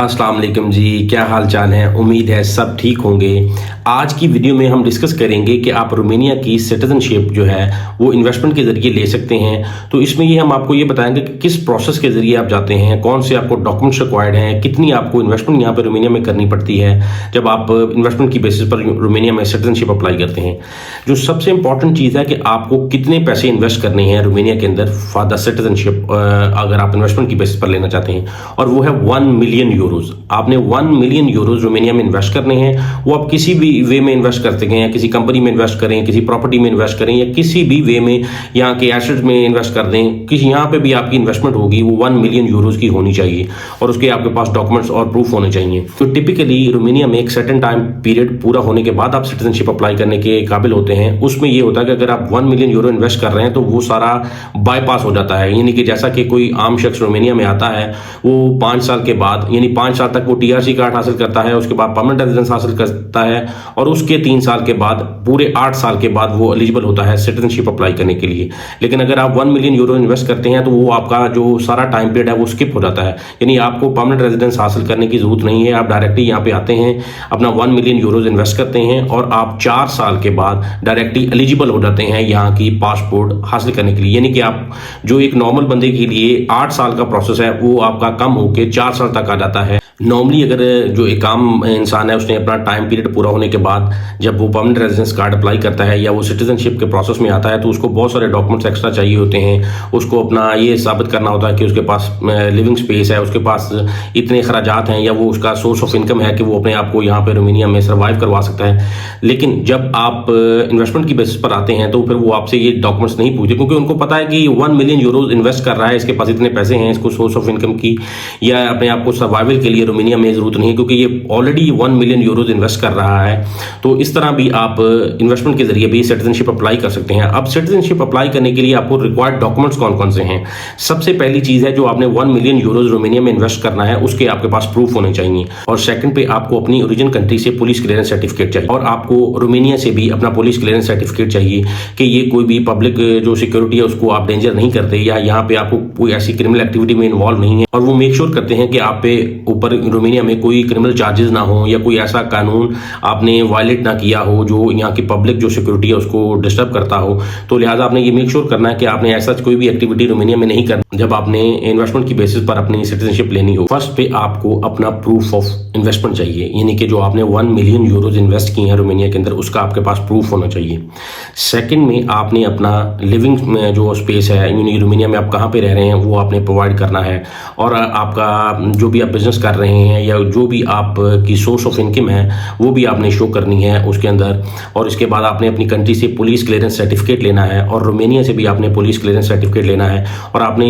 अस्सलाम वालेकुम जी, क्या हाल चाल है। उम्मीद है सब ठीक होंगे। आज की वीडियो में हम डिस्कस करेंगे कि आप रोमानिया की सिटीजनशिप जो है वो इन्वेस्टमेंट के ज़रिए ले सकते हैं। तो इसमें ये हम आपको ये बताएंगे कि किस प्रोसेस के ज़रिए आप जाते हैं, कौन से आपको डॉक्यूमेंट्स रिक्वायर्ड हैं, कितनी आपको इन्वेस्टमेंट यहाँ पर रोमानिया में करनी पड़ती है जब आप इन्वेस्टमेंट की बेसिस पर रोमानिया में सिटीजनशिप अप्लाई करते हैं। जो सबसे इंपॉर्टेंट चीज़ है कि आपको कितने पैसे इन्वेस्ट करने हैं रोमानिया के अंदर फॉर द सिटीजनशिप, अगर आप इन्वेस्टमेंट की बेसिस पर लेना चाहते हैं, और वो है 1 मिलियन यूरोज। आपने 1 मिलियन यूरोज रोमानिया में इन्वेस्ट करने हैं। वो आप किसी भी वे में इन्वेस्ट कर सकते हैं, किसी कंपनी में इन्वेस्ट करें, किसी प्रॉपर्टी में इन्वेस्ट करें, या किसी भी वे में यहाँ के एसेट्स में इन्वेस्ट कर दें। किसी यहाँ पे भी आपकी इन्वेस्टमेंट होगी वो 1 मिलियन यूरोज की होनी चाहिए और उसके आपके पास डॉक्यूमेंट्स और प्रूफ होने चाहिए। तो टिपिकली रोमानिया में एक सर्टेन टाइम पीरियड पूरा होने के बाद आप सिटीजनशिप अप्लाई करने के काबिल होते हैं। उसमें ये होता है कि अगर आप 1 मिलियन यूरो इन्वेस्ट कर रहे हैं तो वो सारा बाईपास हो जाता है। यानी कि जैसा कि कोई आम शख्स रोमानिया में आता है, वो 5 साल के बाद, यानी 5 साल तक वो टीआरसी कार्ड हासिल करता है, उसके बाद परमानेंट रेजिडेंस हासिल करता है, और उसके 3 साल के बाद, पूरे 8 साल के बाद वो एलिजिबल होता है सिटीजनशिप अप्लाई करने के लिए। लेकिन अगर आप 1 मिलियन यूरो इन्वेस्ट करते हैं तो वो आपका जो सारा टाइम पीरियड है वो स्किप हो जाता है। यानी आपको परमानेंट रेजिडेंस हासिल करने की जरूरत नहीं है। आप डायरेक्टली यहाँ पे आते हैं, अपना 1 मिलियन यूरोज इन्वेस्ट करते हैं और आप 4 साल के बाद डायरेक्टली एलिजिबल हो जाते हैं यहाँ की पासपोर्ट हासिल करने के लिए। यानी कि आप जो एक नॉर्मल बंदे के लिए 8 साल का प्रोसेस है वो आपका कम होकर 4 साल तक आ जाता है। नॉर्मली अगर जो एक आम इंसान है उसने अपना टाइम पीरियड पूरा होने के बाद जब वो परमानेंट रेजिडेंस कार्ड अप्लाई करता है या वो सिटीजनशिप के प्रोसेस में आता है तो उसको बहुत सारे डॉक्यूमेंट्स एक्स्ट्रा चाहिए होते हैं। उसको अपना ये साबित करना होता है कि उसके पास लिविंग स्पेस है, उसके पास इतने खराजात हैं, या वो उसका सोर्स ऑफ इनकम है कि वो अपने आप को यहाँ पे रोमानिया में सर्वाइव करवा सकता है। लेकिन जब आप इन्वेस्टमेंट की बेसिस पर आते हैं तो फिर वो आपसे ये डॉक्यूमेंट्स नहीं पूछते, क्योंकि उनको पता है कि 1 मिलियन यूरोज इन्वेस्ट कर रहा है, इसके पास इतने पैसे हैं, इसको सोर्स ऑफ इनकम की या अपने आप को सर्वाइवल के लिए रोमानिया में जरूरत नहीं है, क्योंकि ये ऑलरेडी 1 मिलियन यूरोज इन्वेस्ट कर रहा है। तो इस तरह भी आप इन्वेस्टमेंट के जरिए भी सिटीजनशिप अप्लाई कर सकते हैं। अब सिटीजनशिप अप्लाई करने के लिए आपको रिक्वायर्ड डॉक्यूमेंट्स कौन कौन से हैं। सबसे पहली चीज है, जो आपने 1 मिलियन यूरोज रोमानिया में इन्वेस्ट करना है उसके आपके पास प्रूफ होने चाहिए। और सेकंड पे आपको अपनी ओरिजिन कंट्री से पुलिस क्लियरेंस सर्टिफिकेट चाहिए, और आपको रोमानिया से भी अपना पुलिस क्लियरेंस सर्टिफिकेट चाहिए कि ये कोई भी पब्लिक जो सिक्योरिटी है उसको आप डेंजर नहीं करते, या यहाँ पे आपको कोई ऐसी क्रिमिनल एक्टिविटी में इन्वॉल्व नहीं है। और वो मेक श्योर करते हैं कि आप पे ऊपर रोमानिया में कोई क्रिमिनल चार्जेस ना हो या कोई ऐसा कानून आपने वायलेट ना किया हो जो यहाँ की पब्लिक जो सिक्योरिटी है उसको डिस्टर्ब करता हो। तो लिहाजा आपने ये मेक श्योर करना है कि आपने ऐसा कोई भी एक्टिविटी रोमानिया में नहीं करना जब आपने इन्वेस्टमेंट की बेसिस पर अपनी सिटीजनशिप लेनी हो। फर्स्ट पे आपको अपना प्रूफ ऑफ इन्वेस्टमेंट चाहिए, यानी कि जो आपने 1 मिलियन यूरोज इन्वेस्ट किए हैं रोमानिया के अंदर उसका आपके पास प्रूफ होना चाहिए। सेकंड में आपने अपना लिविंग जो स्पेस है, यानी रोमानिया में आप कहाँ पे रह रहे हैं वो आपने प्रोवाइड करना है, और आपका जो भी आप बिजनेस कर रहे हैं या जो भी आपकी सोर्स ऑफ इनकम है वो भी आपने शो करनी है उसके अंदर। और इसके बाद आपने अपनी कंट्री से पुलिस क्लियरेंस सर्टिफिकेट लेना है, और रोमानिया से भी आपने पुलिस क्लियरेंस सर्टिफिकेट लेना है, और आपने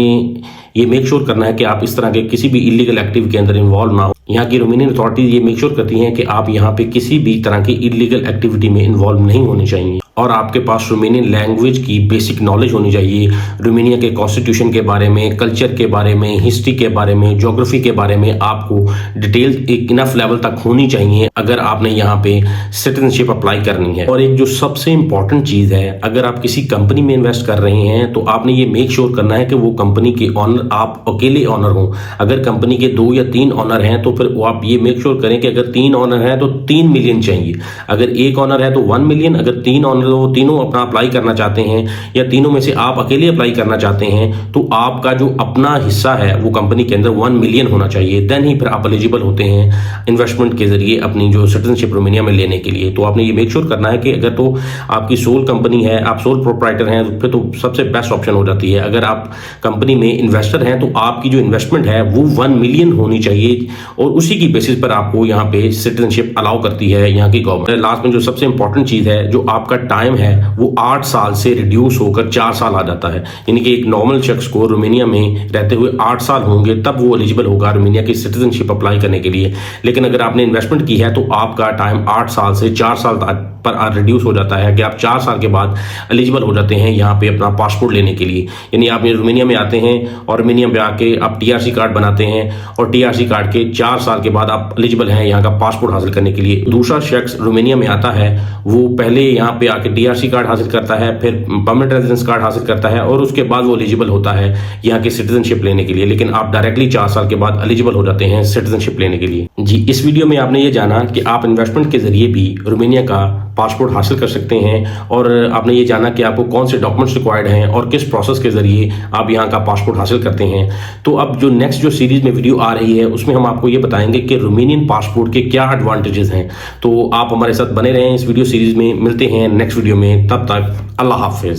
ये मेक श्योर करना है कि आप इस तरह के किसी भी इलीगल एक्टिविटी के अंदर इन्वॉल्व ना हो। यहाँ की रोमानियन अथॉरिटीज ये मेक श्योर करती हैं कि आप यहाँ पे किसी भी तरह की इलीगल एक्टिविटी में इन्वॉल्व नहीं होने चाहिए, और आपके पास रोमानियन लैंग्वेज की बेसिक नॉलेज होनी चाहिए। रोमानिया के कॉन्स्टिट्यूशन के बारे में, कल्चर के बारे में, हिस्ट्री के बारे में, ज्योग्राफी के बारे में आपको डिटेल एक इनफ लेवल तक होनी चाहिए अगर आपने यहाँ पे सिटीजनशिप अप्लाई करनी है। और एक जो सबसे इंपॉर्टेंट चीज है, अगर आप किसी कंपनी में इन्वेस्ट कर रहे हैं तो आपने ये मेक श्योर करना है कि वो कंपनी के ऑनर आप अकेले ऑनर हो। अगर कंपनी के 2 या 3 ऑनर हैं तो फिर वो आप ये मेक श्योर करें कि अगर 3 ऑनर हैं तो 3 मिलियन चाहिए। अगर एक ऑनर है तो 1 मिलियन, अगर 3 ऑनर वो तीनों अपना अप्लाई करना चाहते हैं या तीनों में से आप अकेले अप्लाई करना चाहते हैं तो आपका जो अपना हिस्सा है वो कंपनी के अंदर 1 मिलियन होना चाहिए। देन ही फिर आप एलिजिबल होते हैं इन्वेस्टमेंट के जरिए अपनी जो सिटीजनशिप रोमानिया में लेने के लिए। तो आपने ये मेक श्योर करना है कि अगर तो आपकी सोल कंपनी है, आप सोल प्रोप्राइटर हैं, तो फिर तो सबसे बेस्ट ऑप्शन हो जाती है। अगर आप कंपनी में इन्वेस्टर हैं तो आपकी जो इन्वेस्टमेंट है वो 1 मिलियन होनी चाहिए, और उसी की बेसिस पर आपको यहाँ पे सिटीजनशिप अलाउ करती है यहाँ की गवर्नमेंट। लास्ट में जो सबसे इंपॉर्टेंट चीज है, जो आपका टाइम है वो 8 साल से रिड्यूस होकर 4 साल आ जाता है। यानी कि एक नॉर्मल शख्स को रोमानिया में रहते हुए 8 साल होंगे तब वो एलिजिबल होगा रोमानिया की सिटीजनशिप अप्लाई करने के लिए। लेकिन अगर आपने इन्वेस्टमेंट की है तो आपका टाइम 8 साल से 4 साल पर रिड्यूस हो जाता है कि आप 4 साल के बाद एलिजिबल हो जाते हैं यहाँ पे अपना पासपोर्ट लेने के लिए। यानी आप रोमेनिया में आते हैं और रोमेनिया में आके आप टीआरसी कार्ड बनाते हैं और टीआरसी कार्ड के 4 साल के बाद आप एलिजिबल हैं यहाँ का पासपोर्ट हासिल करने के लिए। दूसरा शख्स रोमेनिया में आता है, वो पहले यहाँ पे आके टीआरसी कार्ड हासिल करता है, फिर परमानेंट रेजिडेंस कार्ड हासिल करता है और उसके बाद वो एलिजिबल होता है यहाँ की सिटीजनशिप लेने के लिए। लेकिन आप डायरेक्टली 4 साल के बाद एलिजिबल हो जाते हैं सिटीजनशिप लेने के लिए। जी, इस वीडियो में आपने ये जाना कि आप इन्वेस्टमेंट के जरिए भी रोमेनिया का पासपोर्ट हासिल कर सकते हैं और आपने ये जाना कि आपको कौन से डॉक्यूमेंट्स रिक्वायर्ड हैं और किस प्रोसेस के जरिए आप यहाँ का पासपोर्ट हासिल करते हैं। तो अब जो नेक्स्ट जो सीरीज में वीडियो आ रही है उसमें हम आपको ये बताएंगे कि रोमेनियन पासपोर्ट के क्या एडवांटेजेस हैं। तो आप हमारे साथ बने रहें इस वीडियो सीरीज में। मिलते हैं नेक्स्ट वीडियो में, तब तक अल्लाह हाफिज।